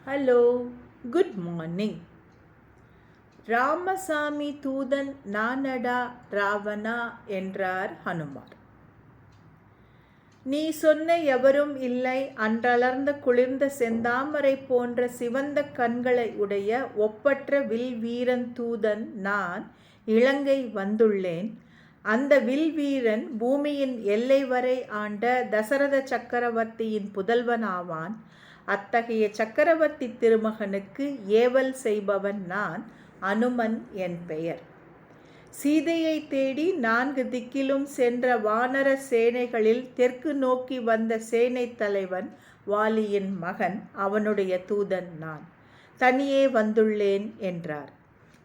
Hello, good morning. Ramasamy தூதன் நானடா ராவணா என்றார் ஹனுமார். நீ சொன்ன எவரும் இல்லை அன்றளர்ந்த குளிர்ந்த செந்தாமரை போன்ற சிவந்த கண்களை உடைய ஒப்பற்ற வில் வீரன் தூதன் நான் இலங்கை வந்துள்ளேன். அந்த வில் வீரன் பூமியின் எல்லை வரை ஆண்ட தசரத சக்கரவர்த்தியின் புதல்வனாவான். அத்தகைய சக்கரவர்த்தி திருமகனுக்கு ஏவல் செய்பவன் நான், அனுமன் என் பெயர். சீதையை தேடி 4 திக்கிலும் சென்ற வானர சேனைகளில் தெற்கு நோக்கி வந்த சேனை தலைவன் வாலியின் மகன், அவனுடைய தூதன் நான். தனியே வந்துள்ளேன் என்றார்.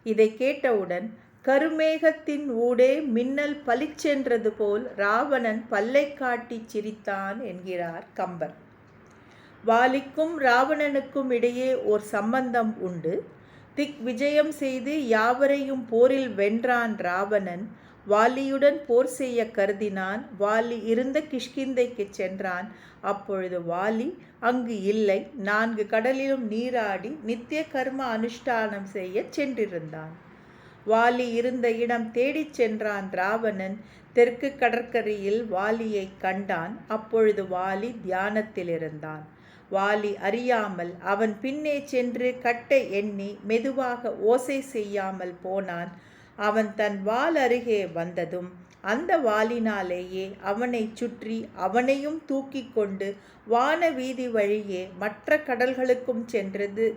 இதை கேட்டவுடன் கருமேகத்தின் ஊடே மின்னல் பளிச்சென்றது போல் ராவணன் பல்லை காட்டி சிரித்தான் என்கிறார் கம்பர். வாலிக்கும் ராவணனுக்கும் இடையே ஓர் சம்பந்தம் உண்டு. திக் விஜயம் செய்து யாவரையும் போரில் வென்றான் ராவணன். வாலியுடன் போர் செய்ய கருதினான். வாலி இருந்த கிஷ்கிந்தைக்கு சென்றான். அப்பொழுது வாலி அங்கு இல்லை. 4 கடலிலும் நீராடி நித்திய கர்ம அனுஷ்டானம் செய்ய சென்றிருந்தான். வாலி இருந்த இடம் தேடிச் சென்றான் ராவணன். தெற்கு கடற்கரையில் வாலியை கண்டான். அப்பொழுது வாலி தியானத்தில் இருந்தான். வாலி அறியாமல் அவன் பின்னே சென்று கட்டை எண்ணி மெதுவாக ஓசை செய்யாமல் போனான். அவன் தன் வால் அருகே வந்ததும் அந்த வாலினாலேயே அவனை சுற்றி அவனையும் தூக்கி கொண்டு வான வீதி வழியே மற்ற கடல்களுக்கும்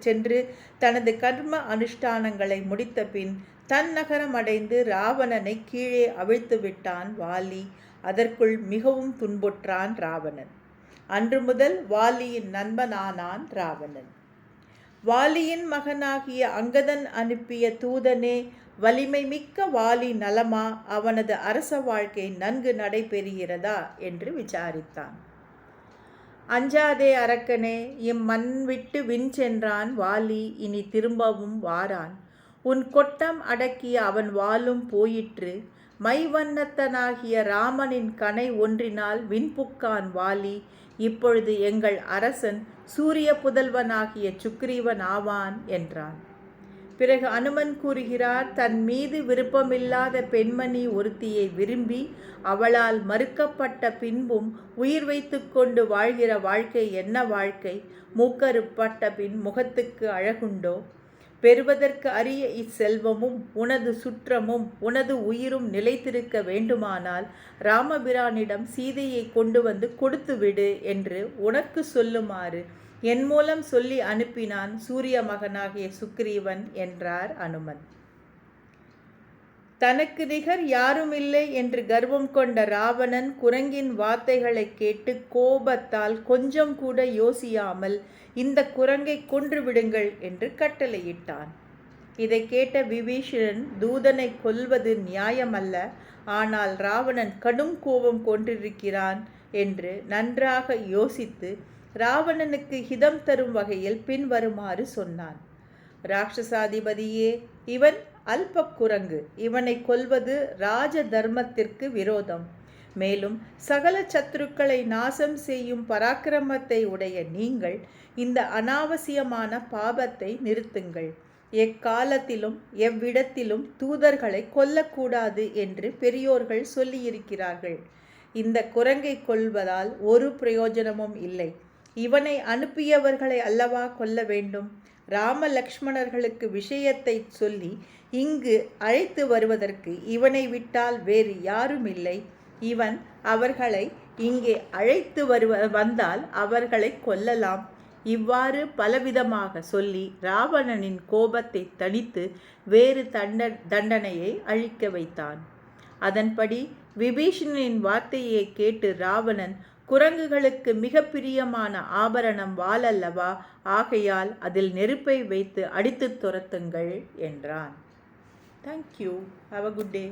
சென்று தனது கர்ம அனுஷ்டானங்களை முடித்த பின் தன் நகரம் அடைந்து ராவணனை கீழே அவிழ்த்து விட்டான் வாலி. அதற்குள் மிகவும் துன்புற்றான் ராவணன். அன்று முதல் வாலியின் நண்பனானான் ராவணன். வாலியின் மகனாகிய அங்கதன் அனுப்பிய தூதனே, வலிமை மிக்க வாலி நலமா? அவனது அரச வாழ்க்கை நன்கு நடைபெறுகிறதா என்று விசாரித்தான். அஞ்சாதே அரக்கனே, இம்மண் விட்டு விண் சென்றான் வாலி, இனி திரும்பவும் வாரான். உன் கொட்டம் அடக்கிய அவன் வாலும் போயிற்று. மைவண்ணத்தனாகிய ராமனின் கனை ஒன்றினால் விண்புக்கான் வாலி. இப்பொழுது எங்கள் அரசன் சூரிய புதல்வனாகிய சுக்ரீவன் ஆவான் என்றான். பிறகு அனுமன் கூறுகிறார், தன் மீது விருப்பமில்லாத பெண்மணி ஒருத்தியை விரும்பி அவளால் மறுக்கப்பட்ட பின்பும் உயிர் வைத்து கொண்டு வாழ்கிற வாழ்க்கை என்ன வாழ்க்கை? மூக்கறுப்பட்ட பின் முகத்துக்கு அழகுண்டோ? பெறுவதற்கு அரிய இச்செல்வமும் உனது சுற்றமும் உனது உயிரும் நிலைத்திருக்க வேண்டுமானால் ராமபிரானிடம் சீதையை கொண்டு வந்து கொடுத்துவிடு என்று உனக்கு சொல்லுமாறு என் மூலம் சொல்லி அனுப்பினான் சூரிய மகனாகிய சுக்ரீவன் என்றார் அனுமன். தனக்கு நிகர் யாருமில்லை என்று கர்வம் கொண்ட ராவணன் குரங்கின் வார்த்தைகளை கேட்டு கோபத்தால் கொஞ்சம் கூட யோசியாமல் இந்த குரங்கை கொன்றுவிடுங்கள் என்று கட்டளையிட்டான். இதை கேட்ட விபீஷணன், தூதனை கொல்வது நியாயமல்ல, ஆனால் ராவணன் கடும் கோபம் கொண்டிருக்கிறான் என்று நன்றாக யோசித்து ராவணனுக்கு ஹிதம் தரும் வகையில் பின்வருமாறு சொன்னான். ராட்சசாதிபதியே, இவன் அல்ப குரங்கு. இவனை கொல்வது ராஜ தர்மத்திற்கு விரோதம். மேலும் சகல சத்துருக்களை நாசம் செய்யும் பராக்கிரமத்தை உடைய நீங்கள் இந்த அனாவசியமான பாபத்தை நிறுத்துங்கள். எக்காலத்திலும் எவ்விடத்திலும் தூதர்களை கொல்லக்கூடாது என்று பெரியோர்கள் சொல்லியிருக்கிறார்கள். இந்த குரங்கை கொல்வதால் ஒரு பிரயோஜனமும் இல்லை. இவனை அனுப்பியவர்களை அல்லவா கொல்ல வேண்டும்? ராம லக்ஷ்மணர்களுக்கு விஷயத்தை சொல்லி இங்கு அழைத்து வருவதற்கு இவனை விட்டால் வேறு யாரும் இல்லை. இவன் அவர்களை இங்கே அழைத்து வந்தால் அவர்களை கொல்லலாம். இவ்வாறு பலவிதமாக சொல்லி ராவணனின் கோபத்தை தணித்து வேறு தண்டனையை அளிக்க வைத்தான். அதன்படி விபீஷணனின் வார்த்தையை கேட்டு ராவணன், குரங்குகளுக்கு மிக பிரியமான ஆபரணம் வால் அல்லவா, ஆகையால் அதில் நெருப்பை வைத்து அடித்து துரத்துங்கள் என்றான். Thank you. Have a good day.